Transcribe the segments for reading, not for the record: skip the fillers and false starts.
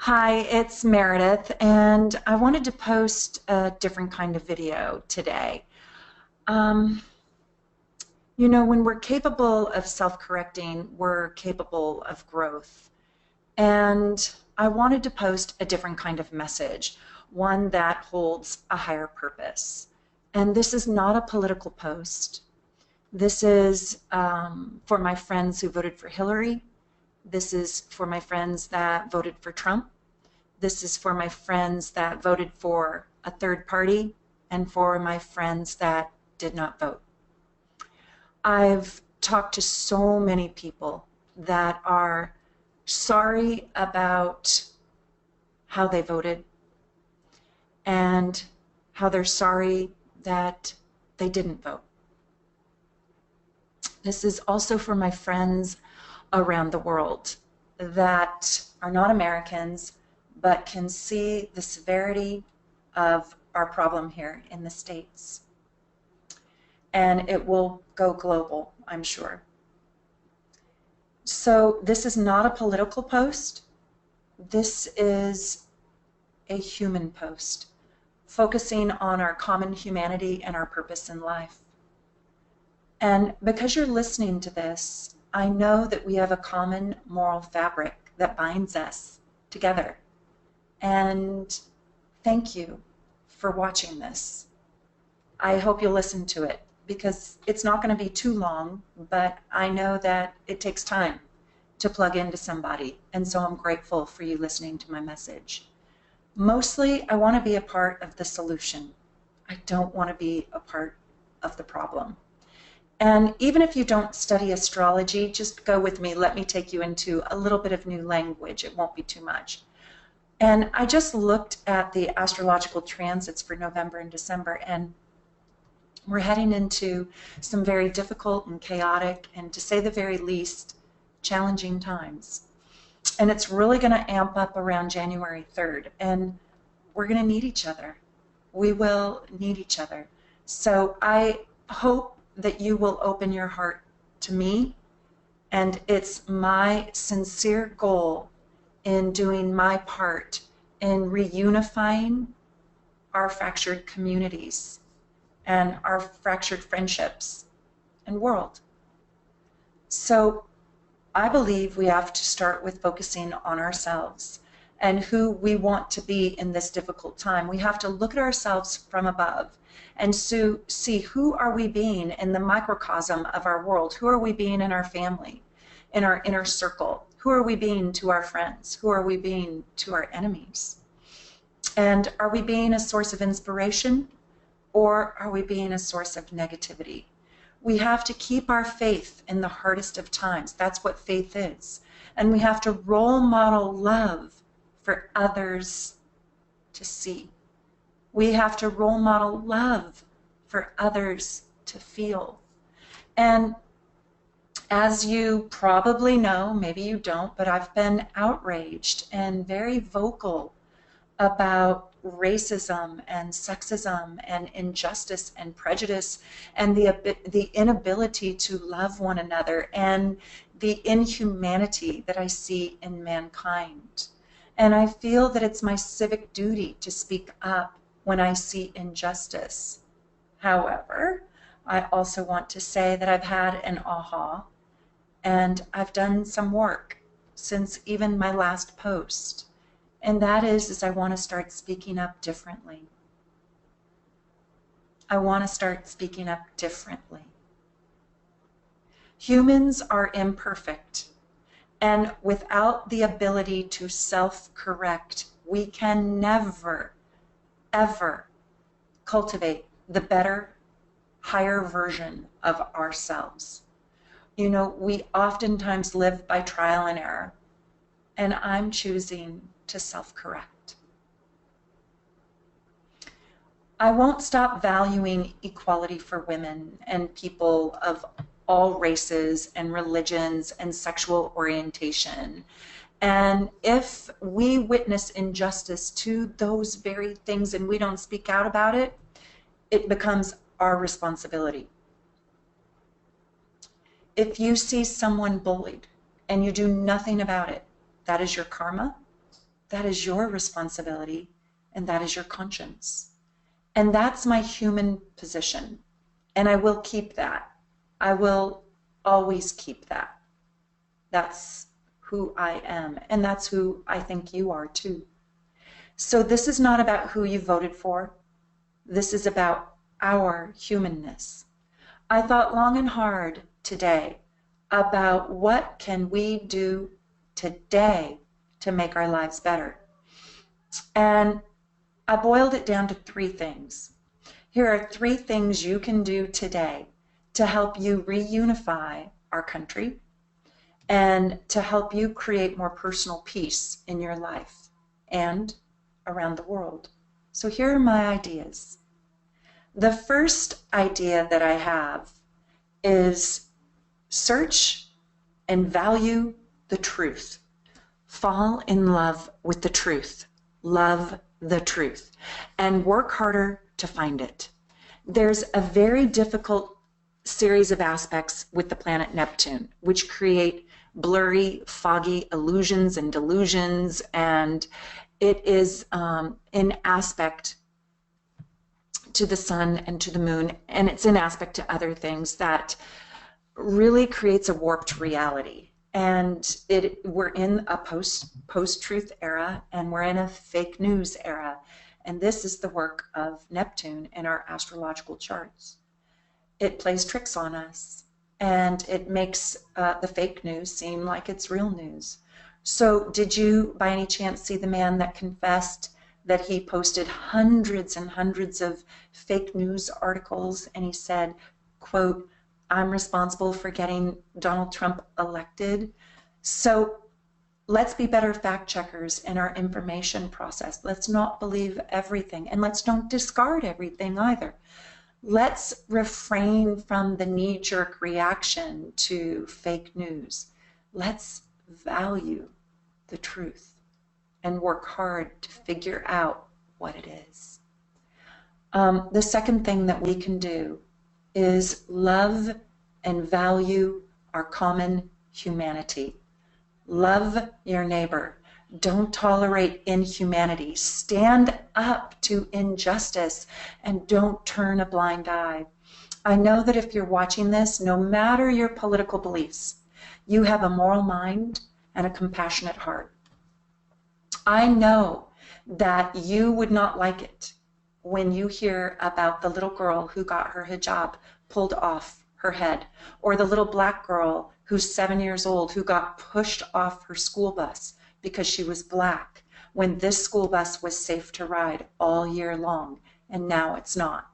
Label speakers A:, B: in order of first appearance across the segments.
A: Hi, it's Meredith, and I wanted to post a different kind of video today. Um, when we're capable of self-correcting, we're capable of growth. And I wanted to post a different kind of message, one that holds a higher purpose. And this is not a political post. This is for my friends who voted for Hillary. This is for my friends that voted for Trump. This is for my friends that voted for a third party and for my friends that did not vote. I've talked to so many people that are sorry about how they voted and how they're sorry that they didn't vote. This is also for my friends around the world that are not Americans, but can see the severity of our problem here in the States. And it will go global, I'm sure. So this is not a political post. This is a human post, focusing on our common humanity and our purpose in life. And because you're listening to this, I know that we have a common moral fabric that binds us together. And thank you for watching this. I hope you'll listen to it because it's not going to be too long, but I know that it takes time to plug into somebody. And so I'm grateful for you listening to my message. Mostly, I want to be a part of the solution. I don't want to be a part of the problem. And even if you don't study astrology, just go with me. Let me take you into a little bit of new language. It won't be too much. And I just looked at the astrological transits for November and December, and we're heading into some very difficult and chaotic, and to say the very least, challenging times. And it's really going to amp up around January 3rd, and we're going to need each other. We will need each other. So I hope that you will open your heart to me, and it's my sincere goal in doing my part in reunifying our fractured communities and our fractured friendships and world. So I believe we have to start with focusing on ourselves and who we want to be in this difficult time. We have to look at ourselves from above and see who are we being in the microcosm of our world. Who are we being in our family, in our inner circle? Who are we being to our friends? Who are we being to our enemies? And are we being a source of inspiration, or are we being a source of negativity? We have to keep our faith in the hardest of times. That's what faith is. And we have to role model love for others to see. We have to role model love for others to feel. And as you probably know, maybe you don't, but I've been outraged and very vocal about racism and sexism and injustice and prejudice and the inability to love one another and the inhumanity that I see in mankind. And I feel that it's my civic duty to speak up when I see injustice. However, I also want to say that I've had an aha, and I've done some work since even my last post. And that is I want to start speaking up differently. I want to start speaking up differently. Humans are imperfect, and without the ability to self-correct, we can never, ever cultivate the better, higher version of ourselves. You know, we oftentimes live by trial and error, and I'm choosing to self-correct. I won't stop valuing equality for women and people of all races and religions and sexual orientation. And if we witness injustice to those very things and we don't speak out about it, it becomes our responsibility. If you see someone bullied and you do nothing about it, that is your karma, That is your responsibility, and that is your conscience. And that's my human position. And I will keep that. I will always keep that. That's who I am. And that's who I think you are too. So this is not about who you voted for. This is about our humanness. I thought long and hard today about what can we do today to make our lives better. And I boiled it down to 3 things. Here are 3 things you can do today to help you reunify our country and to help you create more personal peace in your life and around the world. So here are my ideas. The first idea that I have is search and value the truth. Fall in love with the truth. Love the truth. And work harder to find it. There's a very difficult series of aspects with the planet Neptune, which create blurry, foggy illusions and delusions, and it is in aspect to the sun and to the moon, and it's in aspect to other things that really creates a warped reality. And we're in a post-truth era, and we're in a fake news era. And this is the work of Neptune in our astrological charts. It plays tricks on us, and it makes the fake news seem like it's real news. So did you, by any chance, see the man that confessed that he posted hundreds and hundreds of fake news articles, and he said, quote, "I'm responsible for getting Donald Trump elected"? So let's be better fact checkers in our information process. Let's not believe everything, and let's don't discard everything either. Let's refrain from the knee-jerk reaction to fake news. Let's value the truth and work hard to figure out what it is. The second thing that we can do is love and value our common humanity. Love your neighbor. Don't tolerate inhumanity. Stand up to injustice and don't turn a blind eye. I know that if you're watching this, no matter your political beliefs, you have a moral mind and a compassionate heart. I know that you would not like it when you hear about the little girl who got her hijab pulled off her head, or the little black girl who's 7 years old who got pushed off her school bus because she was black, when this school bus was safe to ride all year long, and now it's not.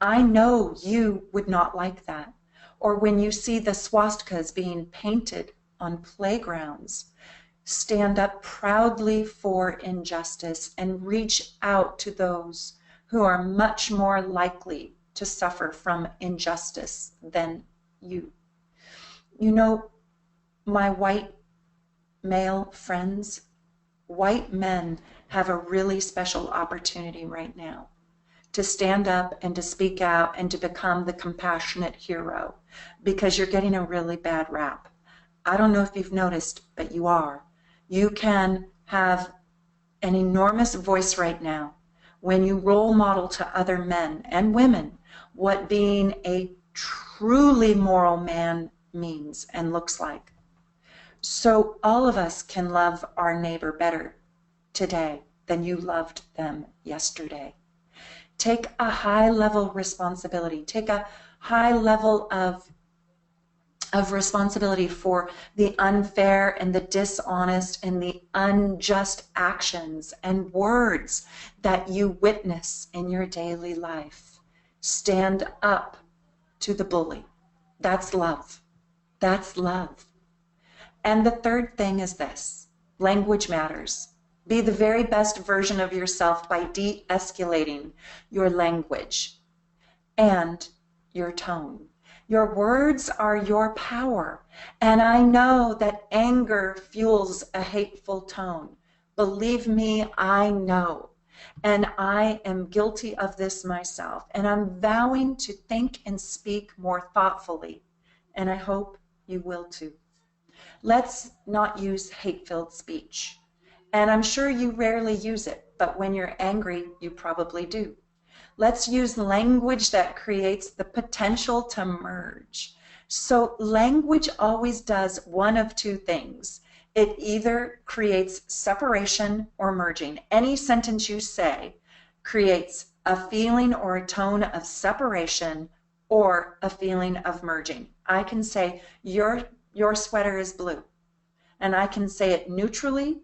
A: I know you would not like that. Or when you see the swastikas being painted on playgrounds. Stand up proudly for injustice and reach out to those who are much more likely to suffer from injustice than you. You know, my white male friends, white men have a really special opportunity right now to stand up and to speak out and to become the compassionate hero, because you're getting a really bad rap. I don't know if you've noticed, but you are. You can have an enormous voice right now when you role model to other men and women what being a truly moral man means and looks like. So all of us can love our neighbor better today than you loved them yesterday. Take a high level responsibility. Take a high level of responsibility for the unfair and the dishonest and the unjust actions and words that you witness in your daily life. Stand up to the bully. That's love. That's love. And the third thing is this: language matters. Be the very best version of yourself by de-escalating your language and your tone. Your words are your power. And I know that anger fuels a hateful tone. Believe me, I know. And I am guilty of this myself. And I'm vowing to think and speak more thoughtfully. And I hope you will too. Let's not use hate-filled speech. And I'm sure you rarely use it, but when you're angry, you probably do. Let's use language that creates the potential to merge. So language always does one of two things. It either creates separation or merging. Any sentence you say creates a feeling or a tone of separation or a feeling of merging. I can say, your sweater is blue. And I can say it neutrally,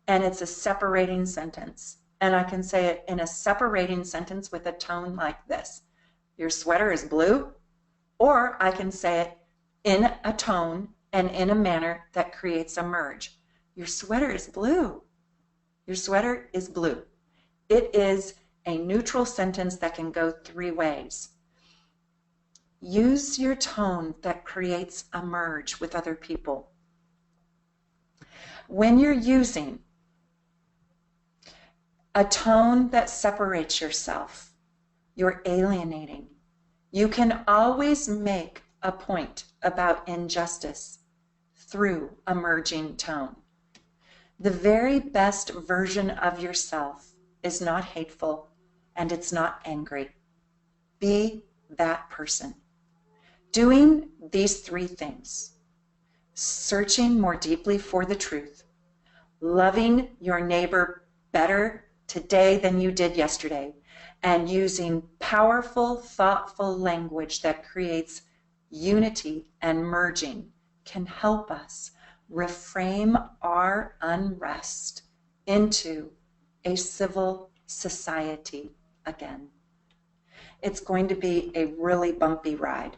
A: and it's a separating sentence. And I can say it in a separating sentence with a tone like this. Your sweater is blue. Or I can say it in a tone and in a manner that creates a merge. Your sweater is blue. Your sweater is blue. It is a neutral sentence that can go three ways. Use your tone that creates a merge with other people. When you're using a tone that separates yourself, you're alienating. You can always make a point about injustice through a merging tone. The very best version of yourself is not hateful and it's not angry. Be that person. Doing these three things: searching more deeply for the truth, loving your neighbor better today than you did yesterday, and using powerful, thoughtful language that creates unity and merging can help us reframe our unrest into a civil society again. It's going to be a really bumpy ride.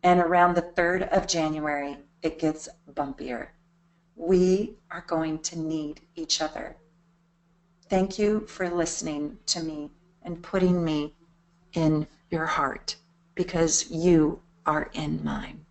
A: And around the 3rd of January, it gets bumpier. We are going to need each other. Thank you for listening to me and putting me in your heart, because you are in mine.